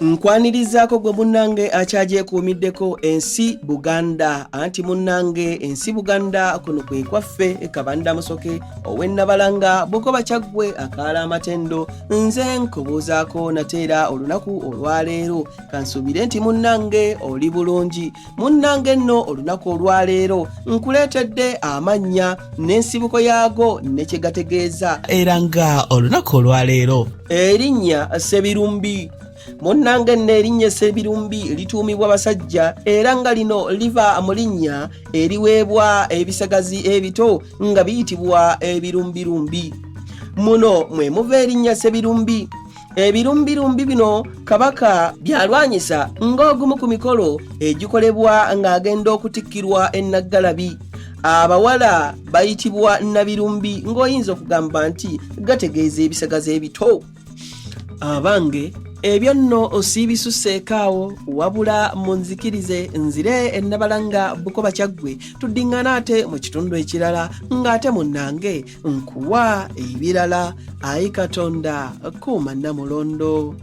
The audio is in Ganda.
Nkwanirizaako gwe munnange akyagyekuumiddeko ensi Buganda anti munnange ensi Buganda kuno kwe kwaffe Kabanda Musoke ow'Ennabalanga Bukoba Kyaggwe akaala amatendo nze nkubuuzaako nateera olunaku olwaleero kansuubire nti munnange oli bulungi munnange nno olunaku olwaleero nkuleetedde amannya n'ensibuko yaago ne kye gategeeza era nga olunaku olwaleero erinnya Ssebirumbi. Munnange erinnya Ssebirumbi lituumibwa basajja era nga lino liva mu linnya eriweebwa ebisagazi ebito nga biyitibwa ebirumbirumbi. Muno mwe muva erinnya Ssebirumbi. Ebirumbirumbi bino Kabaka byalwanyisa ng'ogumu ku mikolo egikolebwa ng'agenda okutikkirwa Ennaggalabi. Abawala bayitibwa Nabirumbi ng'oyinza okugamba nti gategeeza ebisagazi ebito. Abange ebyo nno osiibisuseekaawo wabula munzikirize nzire Ennabalanga Bukoba Kyaggwe tuddingana ate mu kitundu ekirala ng'ate munnange nkuwa ebirala. Ayi Katonda kuuma Namulondo.